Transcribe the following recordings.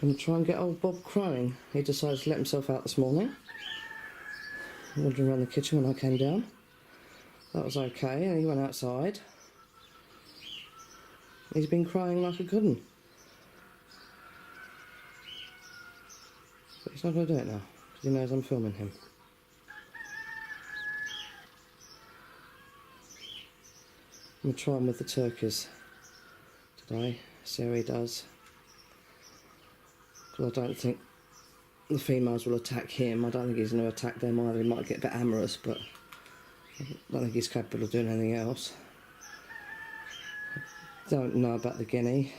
Going to try and get old Bob crowing. He decided to let himself out this morning. Wandering around the kitchen when I came down. That was okay, and he went outside. He's been crying like a good one. But he's not going to do it now, because he knows I'm filming him. I'm going to try him with the turkeys today, see how he does. Because I don't think the females will attack him. I don't think he's going to attack them either. He might get a bit amorous, but I don't think he's capable of doing anything else. Don't know about the guinea.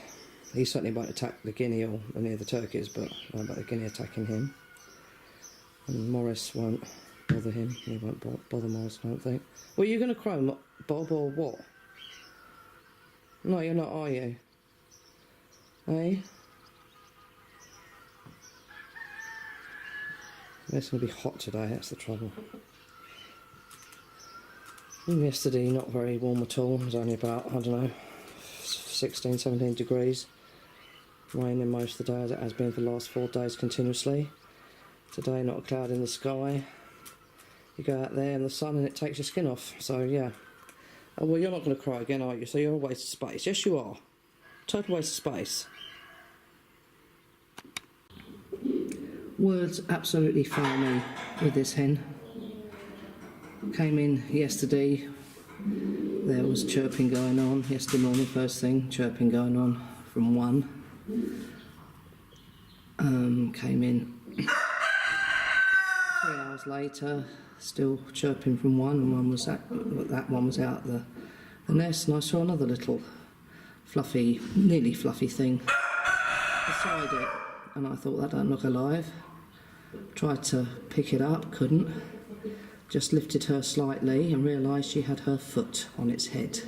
He certainly won't attack the guinea or any of the turkeys, but I don't know about the guinea attacking him. And Morris won't bother him. He won't bother Morris, I don't think. Well, you're going to crow, Bob, or what? No, you're not, are you? Eh? It's going to be hot today, that's the trouble. And yesterday, not very warm at all. It was only about, I don't know, 16, 17 degrees. Raining most of the day, as it has been for the last 4 days continuously. Today, not a cloud in the sky. You go out there in the sun and it takes your skin off, so yeah. Oh, well, you're not going to cry again, are you? So you're a waste of space. Yes, you are. Total waste of space. Words absolutely fail me with this hen. Came in yesterday, there was chirping going on. Yesterday morning, first thing, chirping going on from 1. Came in 3 hours later, still chirping from 1, and that one was out the nest, and I saw another little fluffy, nearly fluffy thing beside it, and I thought that don't look alive. Tried to pick it up, couldn't. Just lifted her slightly and realised she had her foot on its head.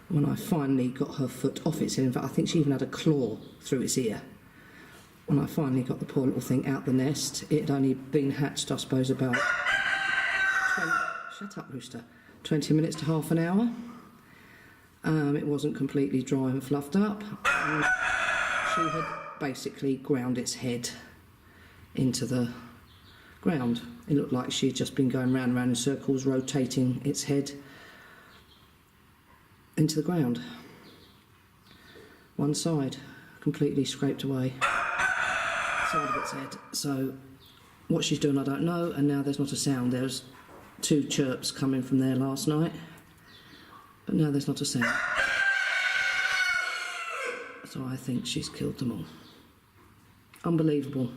When I finally got her foot off its head, in fact I think she even had a claw through its ear. When I finally got the poor little thing out the nest, it had only been hatched, I suppose, about 20 minutes to half an hour. It wasn't completely dry and fluffed up. And she had basically ground its head into the ground. It looked like she had just been going round and round in circles, rotating its head into the ground. One side completely scraped away, side of its head. So what she's doing I don't know, and now there's not a sound. There's 2 chirps coming from there last night, but now there's not a sound. So I think she's killed them all. Unbelievable.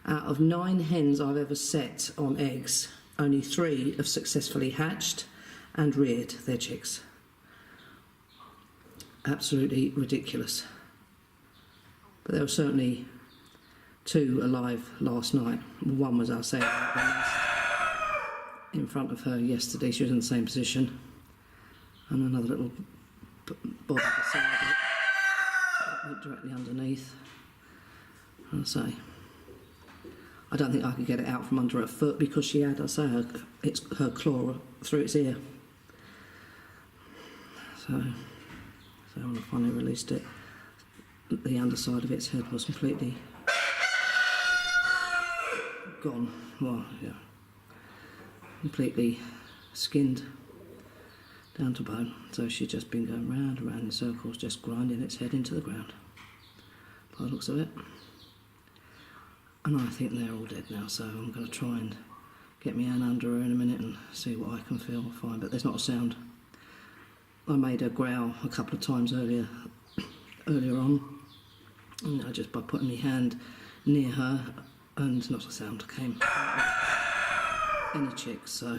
Out of 9 hens I've ever set on eggs, only 3 have successfully hatched and reared their chicks. Absolutely ridiculous. But there were certainly 2 alive last night. One was, I say, in front of her yesterday. She was in the same position. And another little bob beside it. Went directly underneath. And I say, I don't think I could get it out from under her foot because she had, I say, her claw through its ear. So when I finally released it, the underside of its head was completely gone. Well, yeah, completely skinned down to bone. So she'd just been going round and round in circles, just grinding its head into the ground, by the looks of it. And I think they're all dead now, so I'm going to try and get my hand under her in a minute and see what I can feel fine, but there's not a sound. I made her growl a couple of times earlier on, and just by putting my hand near her, and not a sound came any chicks, so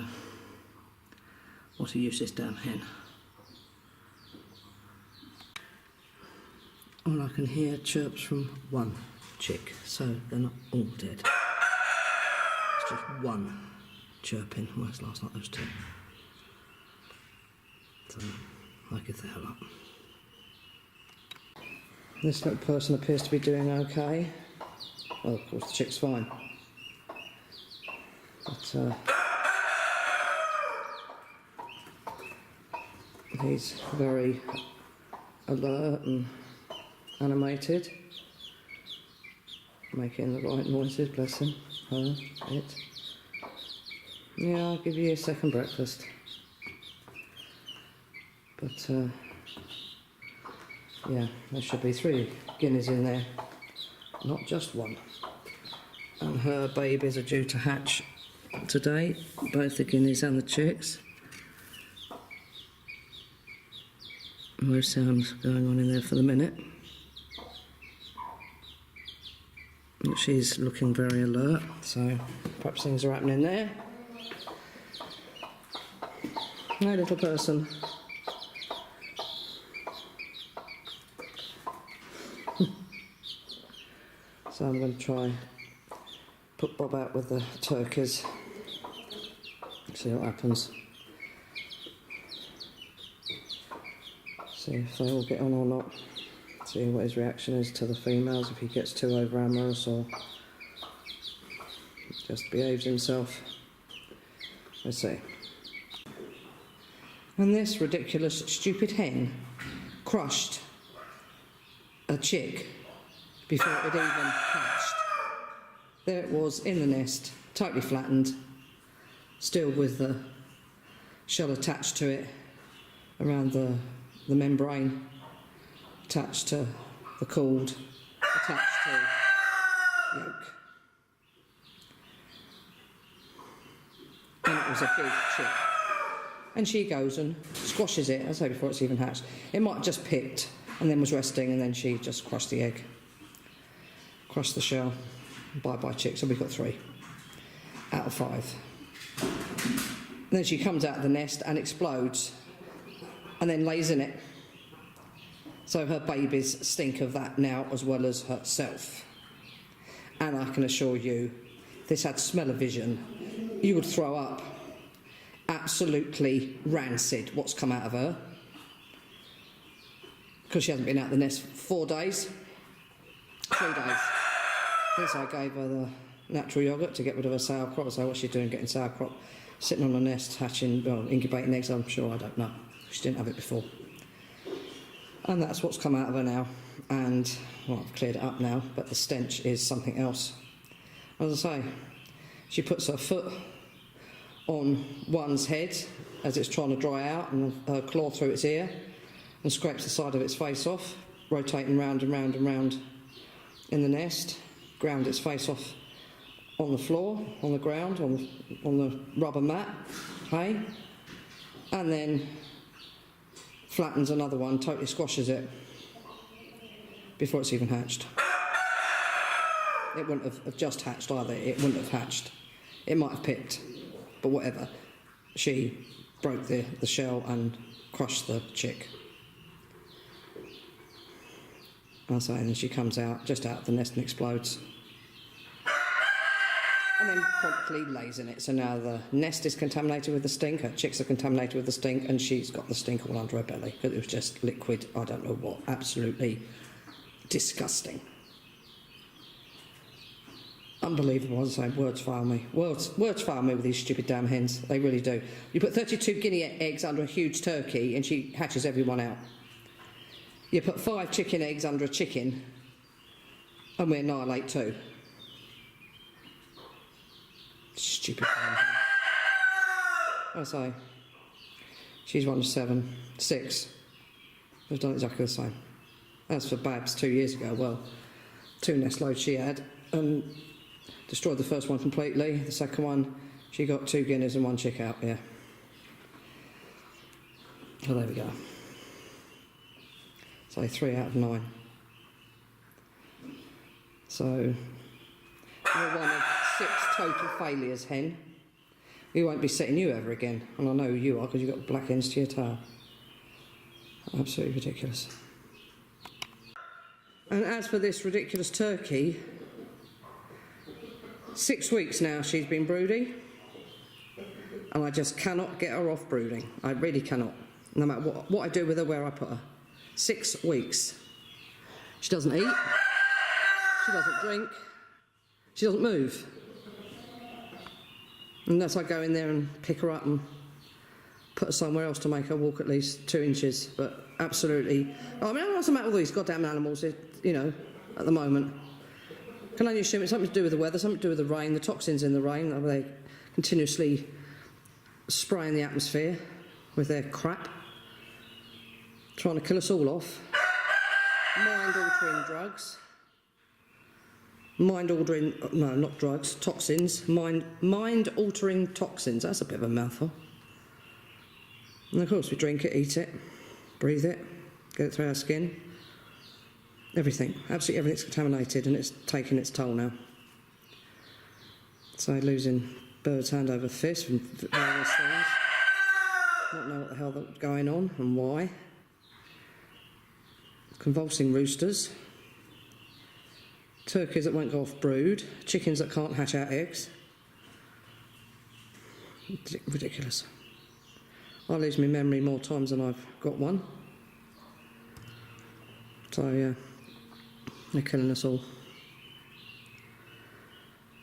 what a useless damn hen. All I can hear chirps from 1 chick, so they're not all dead. It's just 1 chirping, whereas last night there was 2. So I give the hell up. This little person appears to be doing okay. Well, of course the chick's fine. But he's very alert and animated. making the right noises, bless him. Her, it. Yeah, I'll give you a second breakfast. But, yeah, there should be 3 guineas in there, not just 1. And her babies are due to hatch today, both the guineas and the chicks. No sounds going on in there for the minute. She's looking very alert, so perhaps things are happening there. No, little person. So I'm going to try put Bob out with the turkeys. See what happens. See if they all get on or not. See what his reaction is to the females, if he gets too over amorous or just behaves himself. Let's see. And this ridiculous, stupid hen crushed a chick before it had even hatched. There it was in the nest, totally flattened, still with the shell attached to it around the membrane, attached to the cord, attached to yolk. And it was a big chick. And she goes and squashes it, as I say, before it's even hatched. It might have just picked and then was resting, and then she just crushed the egg. Crushed the shell. Bye-bye chick. So we've got 3 out of 5. And then she comes out of the nest and explodes and then lays in it. So her babies stink of that now as well as herself. And I can assure you, this had smell-o-vision. You would throw up. Absolutely rancid what's come out of her. Because she hasn't been out of the nest for 4 days. 3 days. Since I gave her the natural yoghurt to get rid of her sauerkraut. So what's she doing getting sauerkraut? Sitting on the nest, hatching, well, incubating eggs, I'm sure, I don't know. She didn't have it before. And that's what's come out of her now. And, well, I've cleared it up now, but the stench is something else. As I say, she puts her foot on one's head as it's trying to dry out and her claw through its ear and scrapes the side of its face off, rotating round and round and round in the nest, ground its face off on the floor, on the ground, on the rubber mat, okay? And then flattens another one, totally squashes it before it's even hatched. It wouldn't have just hatched either, it wouldn't have hatched. It might have picked, but whatever. She broke the shell and crushed the chick. And so then she comes out, just out of the nest and explodes. And then promptly lays in it. So now the nest is contaminated with the stink, her chicks are contaminated with the stink, and she's got the stink all under her belly. Because it was just liquid, I don't know what, absolutely disgusting. Unbelievable, as I say, words fail me. Words fail me with these stupid damn hens, they really do. You put 32 guinea eggs under a huge turkey and she hatches everyone out. You put 5 chicken eggs under a chicken and we annihilate 2. Stupid damn hen. I say, she's 1 of 7, 6. We've done exactly the same. As for Babs 2 years ago, well, 2 nest loads she had and destroyed the first one completely. The second one, she got 2 guineas and 1 chick out, yeah. So there we go. So 3 out of 9. So you're one of 6 total failures, hen. We won't be setting you ever again. And I know who you are because you've got black ends to your tail. Absolutely ridiculous. And as for this ridiculous turkey, 6 weeks now she's been brooding, and I just cannot get her off brooding. I really cannot. No matter what I do with her, where I put her. 6 weeks. She doesn't eat, she doesn't drink, she doesn't move. Unless I go in there and pick her up and put her somewhere else to make her walk at least 2 inches. But absolutely, I mean, what's the matter with all these goddamn animals, you know, at the moment? can only assume it's something to do with the weather, something to do with the rain, the toxins in the rain. They continuously spraying the atmosphere with their crap, trying to kill us all off. Mind-altering drugs. Mind-altering, no, not drugs, toxins. Mind-altering toxins. That's a bit of a mouthful. And of course we drink it, eat it, breathe it, get it through our skin. Everything, absolutely everything's contaminated, and it's taking its toll now. So losing birds hand over fist from various things. Not know what the hell that's going on and why. Convulsing roosters. Turkeys that won't go off brood. Chickens that can't hatch out eggs. Ridiculous. I lose my memory more times than I've got one. So yeah, they're killing us all.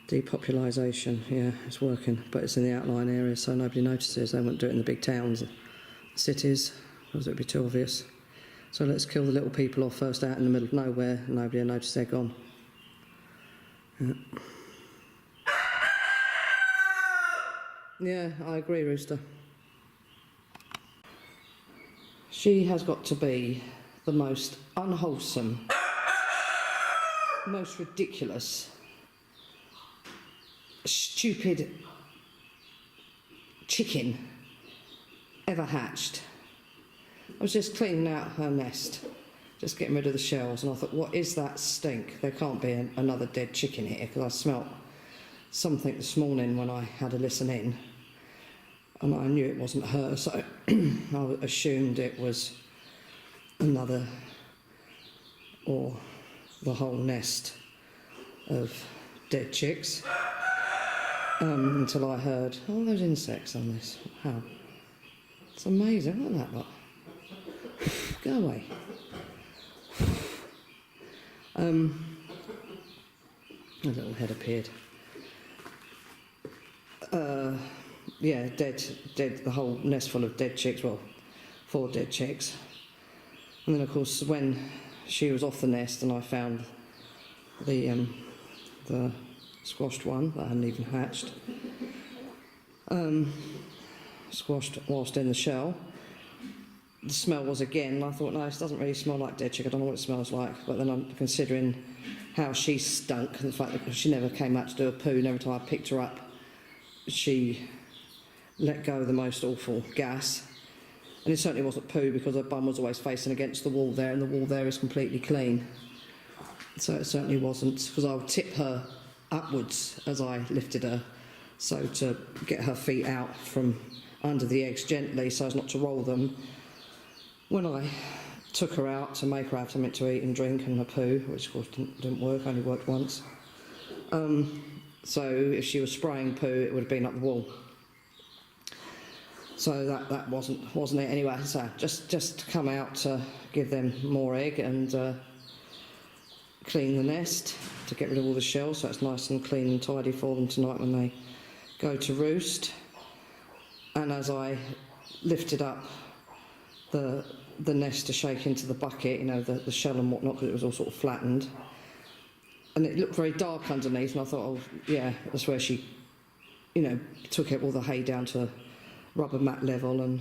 Depopulation, yeah, it's working, but it's in the outlying areas, so nobody notices. They won't do it in the big towns, cities, because it would be too obvious. So let's kill the little people off first, out in the middle of nowhere, and nobody will notice they're gone. Yeah. Yeah, I agree, Rooster. She has got to be the most unwholesome, most ridiculous, stupid chicken ever hatched. I was just cleaning out her nest, just getting rid of the shells, and I thought, what is that stink? There can't be another dead chicken here, because I smelt something this morning when I had a listen in, and I knew it wasn't her, so I assumed it was another, or the whole nest of dead chicks, until I heard, oh, those insects on this. How? It's amazing, look at that lot. Go away. A little head appeared. Yeah, dead, the whole nest full of dead chicks, well, 4 dead chicks. And then of course when she was off the nest and I found the squashed one that hadn't even hatched, squashed whilst in the shell, the smell was again, I thought, no, this doesn't really smell like dead chick, I don't know what it smells like. But then I'm considering how she stunk, and the fact that she never came out to do a poo, and every time I picked her up she let go of the most awful gas. And it certainly wasn't poo, because her bum was always facing against the wall there, and the wall there is completely clean. So it certainly wasn't, because I would tip her upwards as I lifted her, so to get her feet out from under the eggs gently so as not to roll them. When I took her out to make her have something to eat and drink and a poo, which of course didn't work, only worked once. So if she was spraying poo, it would have been up the wall. So that wasn't it anyway. So just come out to give them more egg and clean the nest to get rid of all the shells, so it's nice and clean and tidy for them tonight when they go to roost. And as I lifted up the nest to shake into the bucket, you know, the shell and whatnot, because it was all sort of flattened, and it looked very dark underneath, and I thought, oh yeah, that's where she, you know, took all the hay down to rubber mat level, and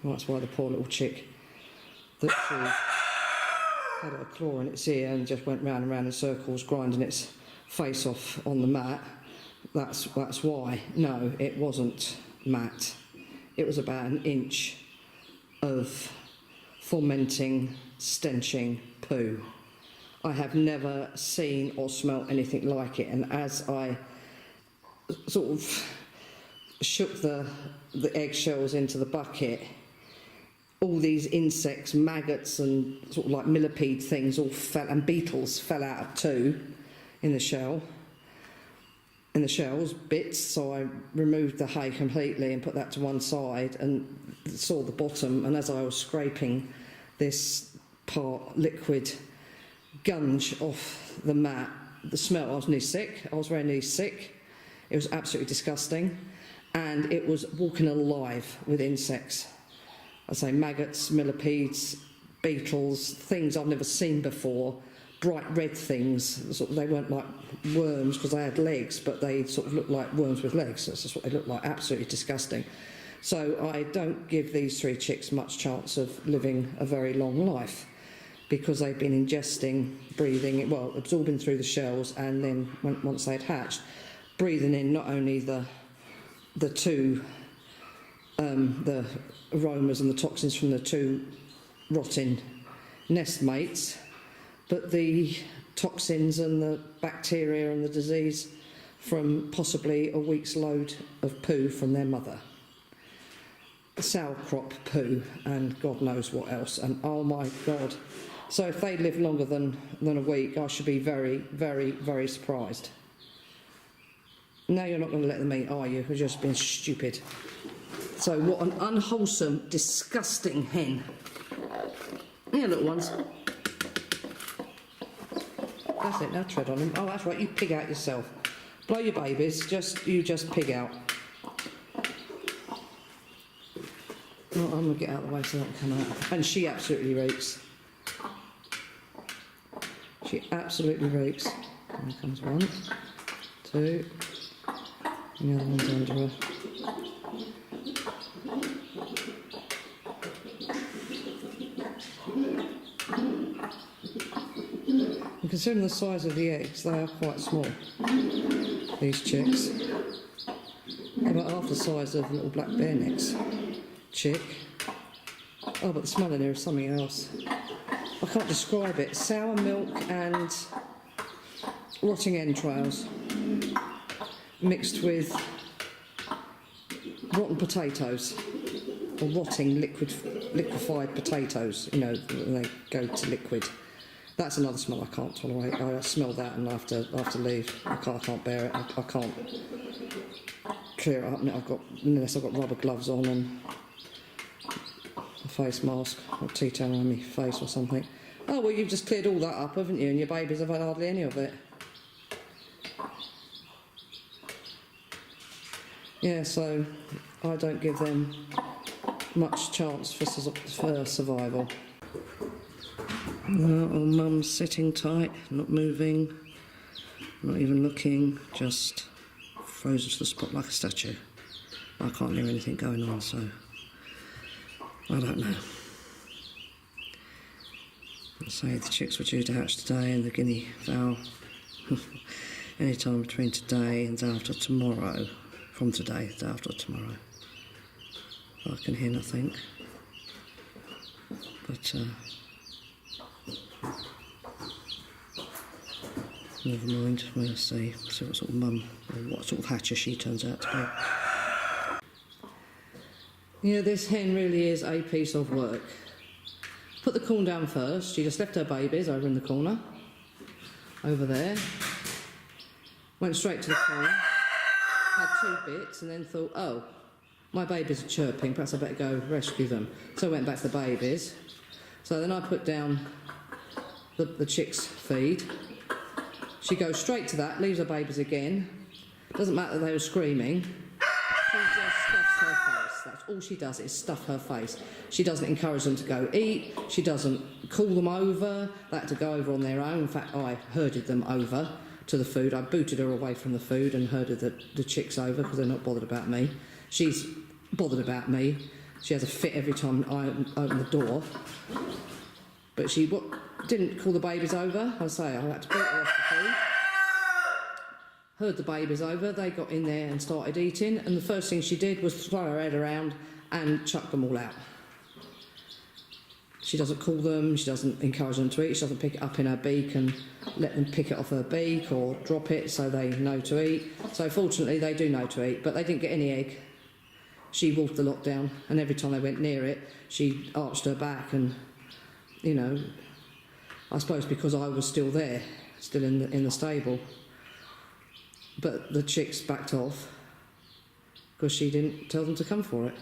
well, that's why the poor little chick that she had a claw in its ear and just went round and round in circles, grinding its face off on the mat. That's why. No, it wasn't mat. It was about an inch of fermenting, stenching poo. I have never seen or smelt anything like it, and as I sort of shook the eggshells into the bucket, all these insects, maggots and sort of like millipede things all fell, and beetles fell out too in the shells bits. So I removed the hay completely and put that to one side and saw the bottom, and as I was scraping this part liquid gunge off the mat, the smell, I was nearly sick. I was very nearly sick. It was absolutely disgusting, and it was walking alive with insects. I say maggots, millipedes, beetles, things I've never seen before, bright red things. Sort of, they weren't like worms because they had legs, but they sort of looked like worms with legs. That's just what they looked like, absolutely disgusting. So I don't give these 3 chicks much chance of living a very long life, because they've been ingesting, breathing, well, absorbing through the shells, and then once they'd hatched, breathing in not only the aromas and the toxins from the 2 rotting nest mates, but the toxins and the bacteria and the disease from possibly a week's load of poo from their mother. Sauerkraut poo and God knows what else, and oh my God. So if they live longer than a week, I should be very, very, very surprised. Now you're not going to let them eat, are you? You're just being stupid. So what an unwholesome, disgusting hen. Here, little ones. That's it, now tread on them. Oh, that's right, you pig out yourself. Blow your babies, you just pig out. Well, I'm going to get out of the way so that can come out. And she absolutely reeks. She absolutely reeks. There comes 1, 2, and the other one's under her. And considering the size of the eggs, they are quite small, these chicks. They're about half the size of little black bear necks chick. Oh, but the smell in here is something else. I can't describe it. Sour milk and rotting entrails mixed with rotten potatoes, or rotting liquefied potatoes, you know, when they go to liquid. That's another smell I can't tolerate. I smell that and I have to leave. I can't bear it. I can't clear it up. Unless I've got rubber gloves on and a face mask or tea towel around my face or something. Oh, well, you've just cleared all that up, haven't you? And your babies have had hardly any of it. Yeah, so I don't give them much chance for survival. No, old mum's sitting tight, not moving, not even looking, just frozen to the spot like a statue. I can't hear anything going on, so I don't know. I'd say the chicks were due to hatch today and the guinea fowl any time between today and after tomorrow. From today to after tomorrow. I can hear nothing. But never mind, we'll see what sort of mum or what sort of hatcher she turns out to be. Yeah, this hen really is a piece of work. Put the corn down first. She just left her babies over in the corner, over there. Went straight to the corn, had 2 bits, and then thought, oh, my babies are chirping, perhaps I better go rescue them. So I went back to the babies. So then I put down the chicks' feed. She goes straight to that, leaves her babies again. Doesn't matter that they were screaming. She just stuffs her face. That's all she does, is stuff her face. She doesn't encourage them to go eat. She doesn't call them over. They had to go over on their own. In fact, I herded them over to the food. I booted her away from the food and herded the chicks over because they're not bothered about me. She's bothered about me. She has a fit every time I open the door. But she didn't call the babies over. I say I had to boot her off the food. Herd the babies over. They got in there and started eating. And the first thing she did was throw her head around and chuck them all out. She doesn't call them, she doesn't encourage them to eat, she doesn't pick it up in her beak and let them pick it off her beak or drop it so they know to eat. So fortunately they do know to eat, but they didn't get any egg. She wolfed the lot down, and every time they went near it, she arched her back, and, you know, I suppose because I was still there, still in the stable. But the chicks backed off because she didn't tell them to come for it.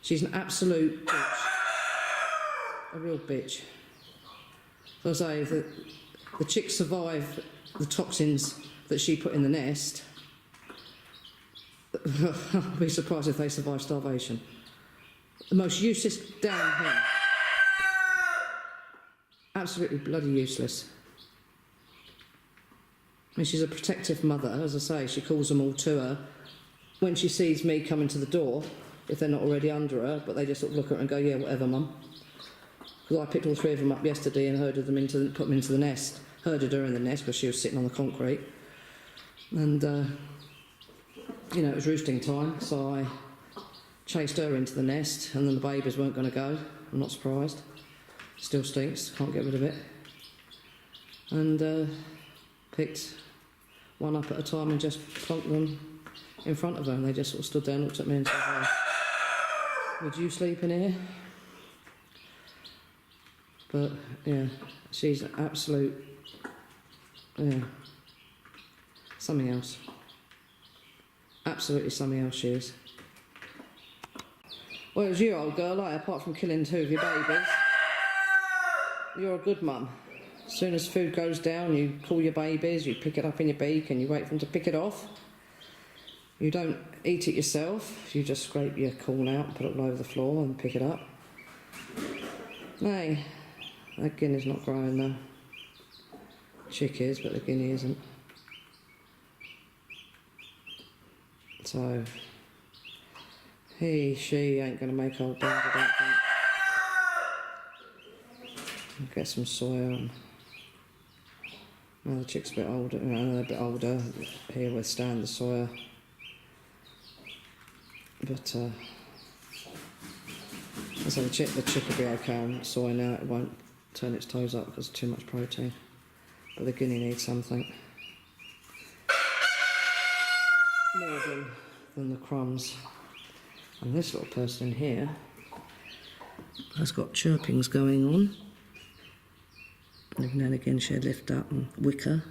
She's an absolute bitch. A real bitch. So I say that the chicks survive the toxins that she put in the nest. I'll be surprised if they survive starvation. The most useless damn hen. Absolutely bloody useless. mean, she's a protective mother, as I say, she calls them all to her. When she sees me coming to the door, if they're not already under her, but they just sort of look at her and go, yeah, whatever, Mum. Because I picked all three of them up yesterday and put them into the nest. Herded her in the nest because she was sitting on the concrete. And, you know, it was roosting time, so I chased her into the nest, and then the babies weren't going to go. I'm not surprised. Still stinks, can't get rid of it. And picked one up at a time and just plonked them in front of her, and they just sort of stood there and looked at me and said, would you sleep in here? But, yeah, she's an absolute, yeah, something else. Absolutely something else she is. Well, it was you, old girl, apart from killing two of your babies. You're a good mum. As soon as food goes down, you call your babies, you pick it up in your beak and you wait for them to pick it off. You don't eat it yourself, you just scrape your corn out, put it all over the floor and pick it up. Hey, that guinea's not growing though. Chick is, but the guinea isn't. So, she ain't going to make old Dad, I don't think. I'll get some soya and... Well, the chick's a bit older, they're a bit older. He'll withstand the soya. But, so the chick will be okay on soy now. It won't turn its toes up because it's too much protein. But the guinea needs something more than the crumbs. And this little person in here has got chirpings going on. And now and again she'll lift up and wicker.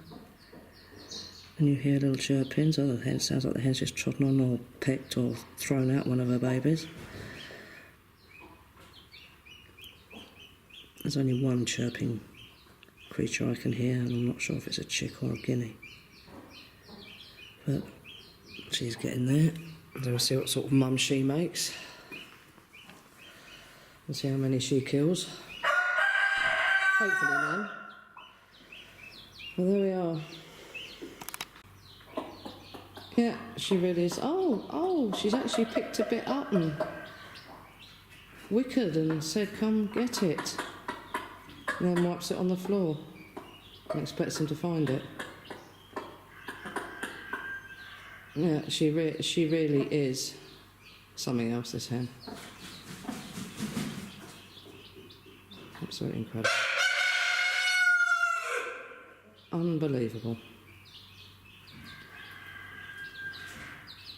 And you hear little chirpings. Oh, the hen sounds like the hen's just trodden on or pecked or thrown out one of her babies. There's only one chirping creature I can hear, and I'm not sure if it's a chick or a guinea. But she's getting there. So we'll see what sort of mum she makes. We'll see how many she kills. Hopefully none. Well, there we are. Yeah, she really is. Oh, she's actually picked a bit up and wickered and said, come get it. And then wipes it on the floor and expects him to find it. Yeah, she really is something else, this hen. Absolutely incredible. Unbelievable.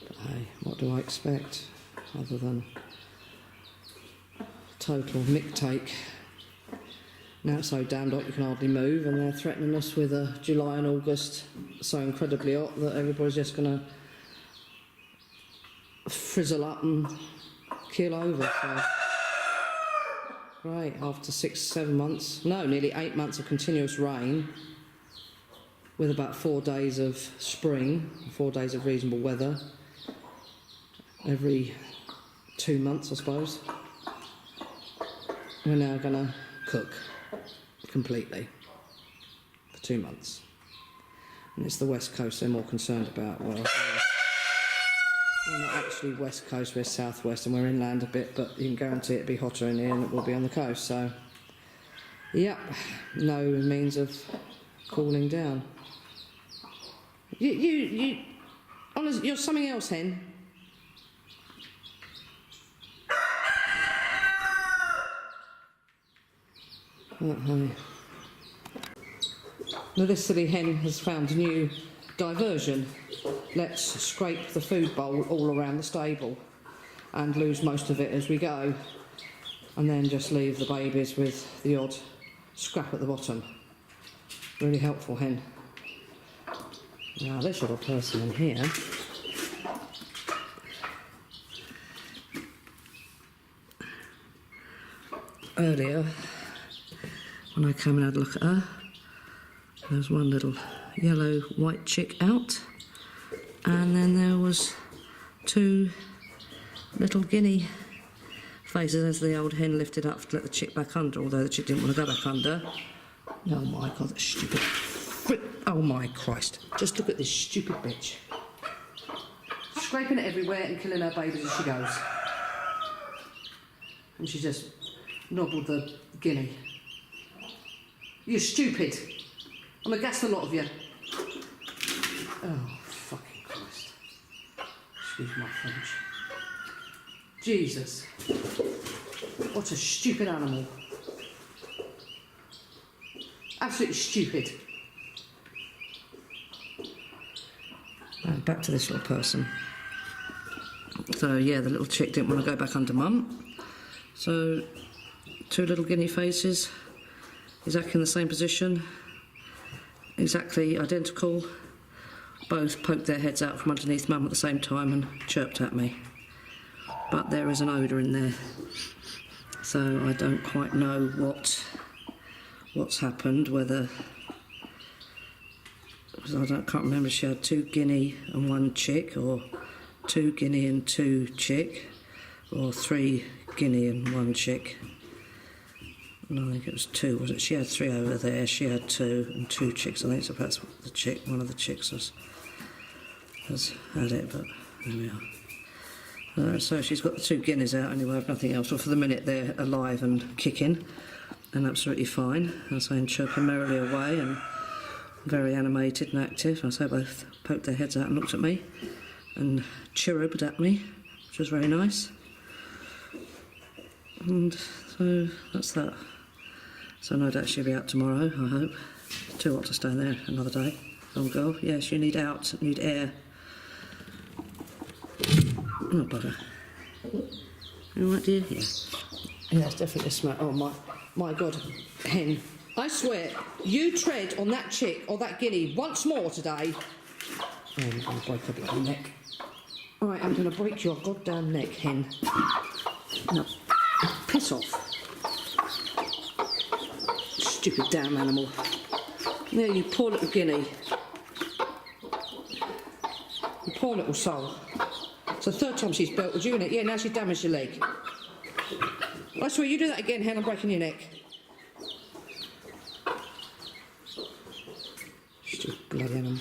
But hey, what do I expect other than total mick take? Now it's so damned hot you can hardly move, and they're threatening us with July and August so incredibly hot that everybody's just going to frizzle up and keel over. So great, after 6-7 months, no, nearly 8 months of continuous rain, with about 4 days of spring, 4 days of reasonable weather, every 2 months I suppose, we're now going to cook completely for 2 months. And it's the West Coast they're more concerned about. Well, we're not actually West Coast, we're South West, and we're inland a bit, but you can guarantee it'll be hotter in here than it will be on the coast. So, yep, no means of cooling down. You honestly, you're something else, hen. Now this silly hen has found a new diversion. Let's scrape the food bowl all around the stable and lose most of it as we go, and then just leave the babies with the odd scrap at the bottom. Really helpful hen. Now this little person in here, earlier when I came and had a look at her, there was one little yellow white chick out, and then there was 2 little guinea faces as the old hen lifted up to let the chick back under, although the chick didn't want to go back under. Oh my God, that stupid Oh my Christ. Just look at this stupid bitch. Scraping it everywhere and killing her babies as she goes. And she just nobbled the guinea. You're stupid. I'm against the lot of you. Oh, fucking Christ. Excuse my French. Jesus. What a stupid animal. Absolutely stupid. Back to this little person. So yeah, the little chick didn't want to go back under mum. So 2 little guinea faces, exactly in the same position, exactly identical. Both poked their heads out from underneath mum at the same time and chirped at me. But there is an odour in there. So I don't quite know what's happened, whether... I can't remember if she had 2 guinea and 1 chick, or 2 guinea and 2 chick, or 3 guinea and 1 chick. No, I think it was 2, wasn't it? She had 3 over there, she had 2 and 2 chicks. I think so perhaps one of the chicks has had it, but there we are. So she's got the 2 guineas out anyway, I've nothing else. Well, for the minute they're alive and kicking and absolutely fine. And so chirping merrily away and very animated and active. I say both poked their heads out and looked at me and chirruped at me, which was very nice. And so that's that. So no doubt she'll be out tomorrow, I hope. It's too hot to stay there another day. Oh girl, yes, you need out, need air. Oh bugger. You alright dear? Yeah. Yeah, it's definitely a smell. Oh my God, hen. I swear, you tread on that chick or that guinea once more today. Oh, I'm going to break her bloody neck. Alright, I'm going to break your goddamn neck, hen. No, piss off. Stupid damn animal. There, you poor little guinea. You poor little soul. It's the 3rd time she's belted you, innit? Yeah, now she's damaged your leg. I swear, you do that again, hen, I'm breaking your neck. Stupid bloody animal.